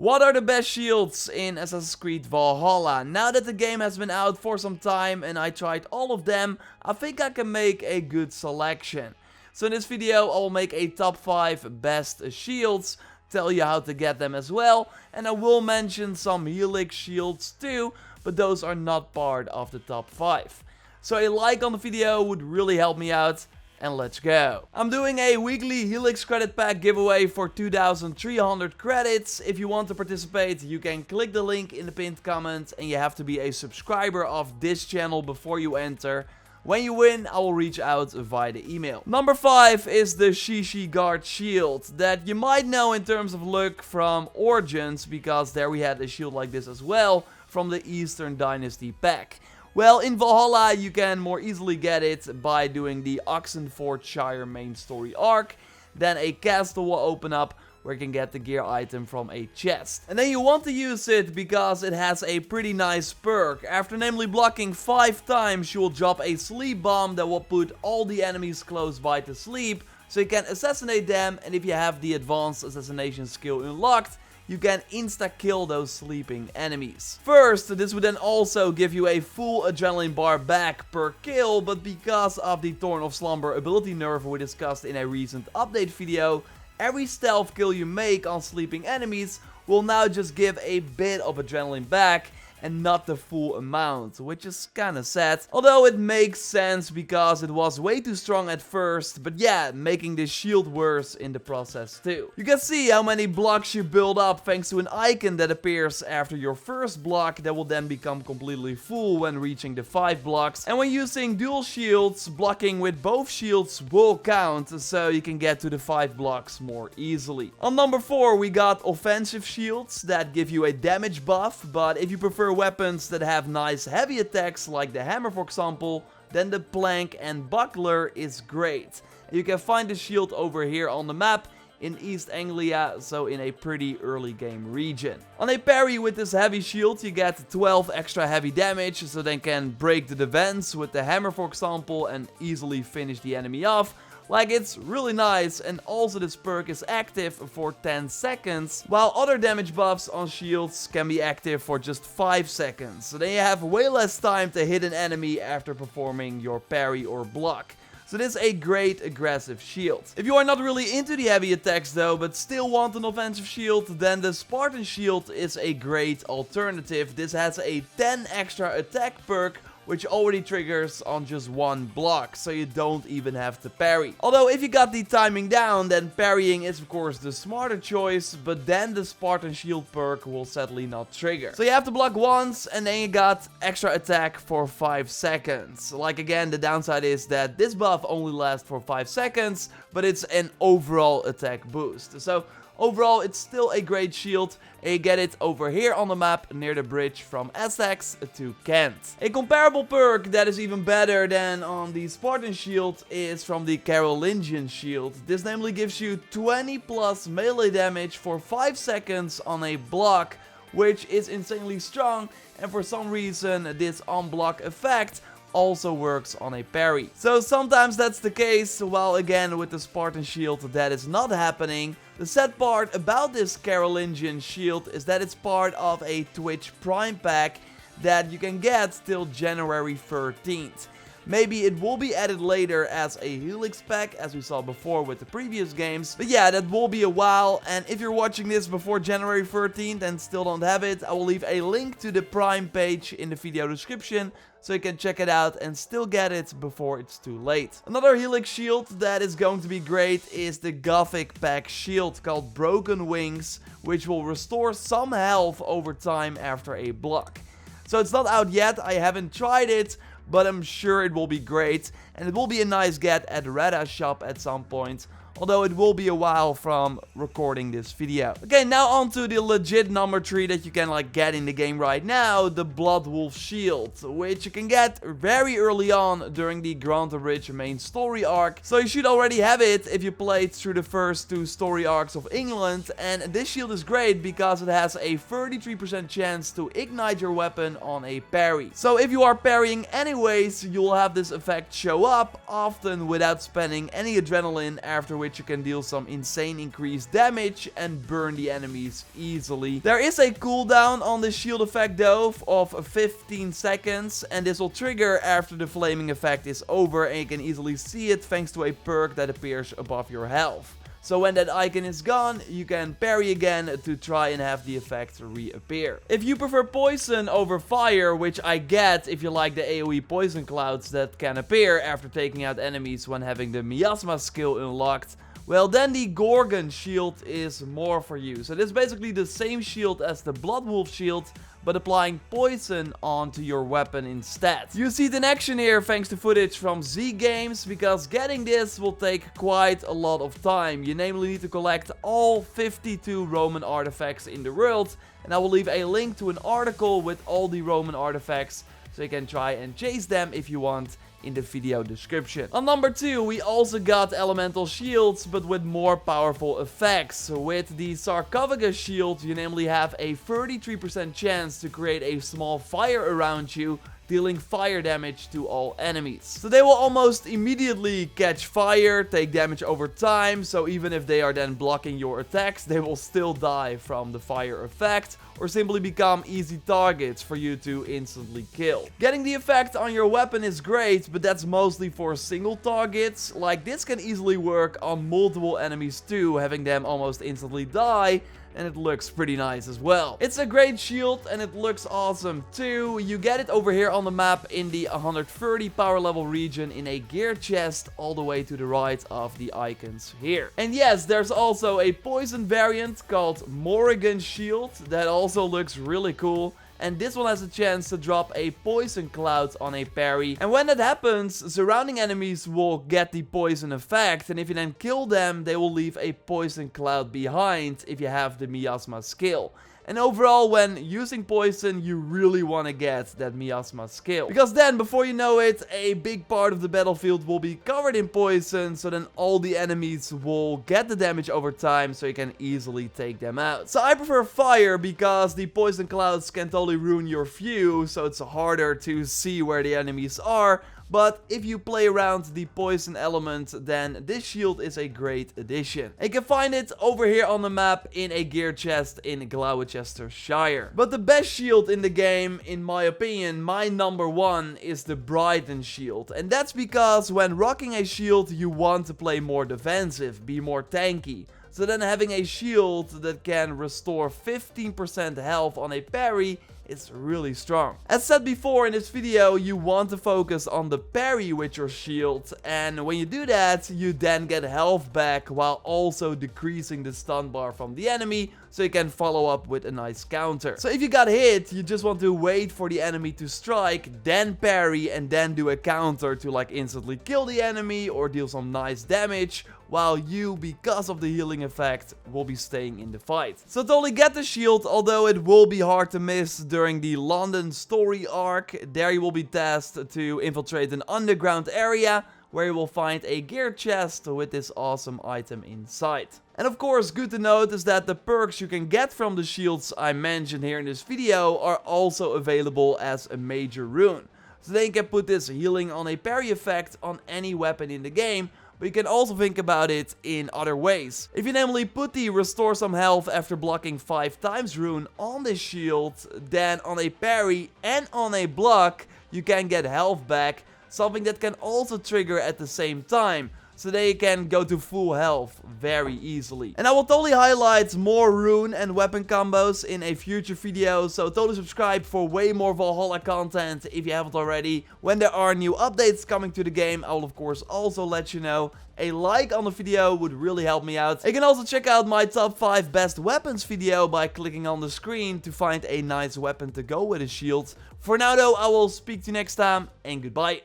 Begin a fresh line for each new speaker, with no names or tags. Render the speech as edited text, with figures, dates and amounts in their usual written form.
What are the best shields in Assassin's Creed Valhalla? Now that the game has been out for some time and I tried all of them, I think I can make a good selection. So in this video I will make a top 5 best shields, tell you how to get them as well, and I will mention some helix shields too, but those are not part of the top 5. So a like on the video would really help me out. And let's go. I'm doing a weekly Helix credit pack giveaway for 2,300 credits. If you want to participate, you can click the link in the pinned comment and you have to be a subscriber of this channel before you enter. When you win, I will reach out via the email. Number 5 is the Shishi Guard shield that you might know in terms of look from Origins, because there we had a shield like this as well from the Eastern Dynasty pack. Well, in Valhalla, you can more easily get it by doing the Oxenfordshire main story arc. Then a castle will open up where you can get the gear item from a chest. And then you want to use it because it has a pretty nice perk. After namely blocking 5 times, you will drop a sleep bomb that will put all the enemies close by to sleep. So you can assassinate them, and if you have the advanced assassination skill unlocked, you can insta-kill those sleeping enemies. First, this would then also give you a full adrenaline bar back per kill, but because of the Thorn of Slumber ability nerf we discussed in a recent update video, every stealth kill you make on sleeping enemies will now just give a bit of adrenaline back and not the full amount, which is kinda sad. Although it makes sense because it was way too strong at first, but yeah, making this shield worse in the process too. You can see how many blocks you build up thanks to an icon that appears after your first block that will then become completely full when reaching the 5 blocks. And when using dual shields, blocking with both shields will count, so you can get to the 5 blocks more easily. On number 4 we got offensive shields that give you a damage buff, but if you prefer weapons that have nice heavy attacks like the hammer for example, then the plank and buckler is great. You can find the shield over here on the map in East Anglia, so in a pretty early game region. On a parry with this heavy shield you get 12 extra heavy damage, so then can break the defense with the hammer for example and easily finish the enemy off. Like, it's really nice, and also this perk is active for 10 seconds, while other damage buffs on shields can be active for just 5 seconds. So then you have way less time to hit an enemy after performing your parry or block. So this is a great aggressive shield. If you are not really into the heavy attacks though, but still want an offensive shield, then the Spartan shield is a great alternative. This has a 10 extra attack perk, which already triggers on just 1 block, so you don't even have to parry. Although if you got the timing down, then parrying is of course the smarter choice, but then the Spartan shield perk will sadly not trigger. So you have to block once, and then you got extra attack for 5 seconds. Like, again, the downside is that this buff only lasts for 5 seconds, but it's an overall attack boost. So overall, it's still a great shield, and you get it over here on the map near the bridge from Essex to Kent. A comparable perk that is even better than on the Spartan shield is from the Carolingian shield. This namely gives you 20 plus melee damage for 5 seconds on a block, which is insanely strong, and for some reason this on-block effect also works on a parry. So sometimes that's the case, while again with the Spartan shield that is not happening. The sad part about this Carolingian shield is that it's part of a Twitch Prime pack that you can get till January 13th. Maybe it will be added later as a Helix pack, as we saw before with the previous games. But yeah, that will be a while, and if you're watching this before January 13th and still don't have it, I will leave a link to the Prime page in the video description, so you can check it out and still get it before it's too late. Another Helix shield that is going to be great is the Gothic pack shield called Broken Wings, which will restore some health over time after a block. So it's not out yet, I haven't tried it, but I'm sure it will be great, and it will be a nice get at Rada's shop at some point. although it will be a while from recording this video. Okay, now on to the legit number 3 that you can get in the game right now, the Blood Wolf Shield, which you can get very early on during the Grand Ridge main story arc. So you should already have it if you played through the first 2 story arcs of England, and this shield is great because it has a 33% chance to ignite your weapon on a parry. So if you are parrying anyways, you'll have this effect show up, often without spending any adrenaline, after which you can deal some insane increased damage and burn the enemies easily. There is a cooldown on the shield effect though of 15 seconds, and this will trigger after the flaming effect is over, and you can easily see it thanks to a perk that appears above your health. So when that icon is gone, you can parry again to try and have the effect reappear. If you prefer poison over fire, which I get if you like the AoE poison clouds that can appear after taking out enemies when having the miasma skill unlocked, well then the Gorgon shield is more for you. So this is basically the same shield as the Bloodwolf shield, but applying poison onto your weapon instead. You see it in action here thanks to footage from Z Games, because getting this will take quite a lot of time. You namely need to collect all 52 Roman artifacts in the world, and I will leave a link to an article with all the Roman artifacts, so you can try and chase them if you want in the video description. On number 2, we also got elemental shields, but with more powerful effects. With the Sarcophagus shield, you namely have a 33% chance to create a small fire around you, dealing fire damage to all enemies. So they will almost immediately catch fire, take damage over time, so even if they are then blocking your attacks, they will still die from the fire effect, or simply become easy targets for you to instantly kill. Getting the effect on your weapon is great, but that's mostly for single targets. Like, this can easily work on multiple enemies too, having them almost instantly die, and it looks pretty nice as well. It's a great shield and it looks awesome too. You get it over here on the map in the 130 power level region in a gear chest all the way to the right of the icons here. And yes, there's also a poison variant called Morrigan shield that also looks really cool. And this one has a chance to drop a poison cloud on a parry. And when that happens, surrounding enemies will get the poison effect. And if you then kill them, they will leave a poison cloud behind if you have the miasma skill. And overall, when using poison, you really want to get that miasma skill. Because then, before you know it, a big part of the battlefield will be covered in poison. So then all the enemies will get the damage over time, so you can easily take them out. So I prefer fire because the poison clouds can totally ruin your view. So it's harder to see where the enemies are. But if you play around the poison element, then this shield is a great addition. You can find it over here on the map in a gear chest in Gloucestershire. But the best shield in the game, in my opinion, my number 1, is the Brighton shield. And that's because when rocking a shield, you want to play more defensive, be more tanky. So then having a shield that can restore 15% health on a parry is really strong. As said before in this video, you want to focus on the parry with your shield, and when you do that, you then get health back while also decreasing the stun bar from the enemy, so you can follow up with a nice counter. So if you got hit, you just want to wait for the enemy to strike, then parry, and then do a counter to like instantly kill the enemy or deal some nice damage, while you, because of the healing effect, will be staying in the fight. So totally get the shield, although it will be hard to miss during the London story arc. There you will be tasked to infiltrate an underground area, where you will find a gear chest with this awesome item inside. And of course, good to note is that the perks you can get from the shields I mentioned here in this video are also available as a major rune. So then you can put this healing on a parry effect on any weapon in the game, but you can also think about it in other ways. If you namely put the restore some health after blocking 5 times rune on this shield, then on a parry and on a block, you can get health back, something that can also trigger at the same time. So they can go to full health very easily. And I will totally highlight more rune and weapon combos in a future video. So totally subscribe for way more Valhalla content if you haven't already. When there are new updates coming to the game, I will of course also let you know. A like on the video would really help me out. You can also check out my top 5 best weapons video by clicking on the screen to find a nice weapon to go with a shield. For now though, I will speak to you next time and goodbye.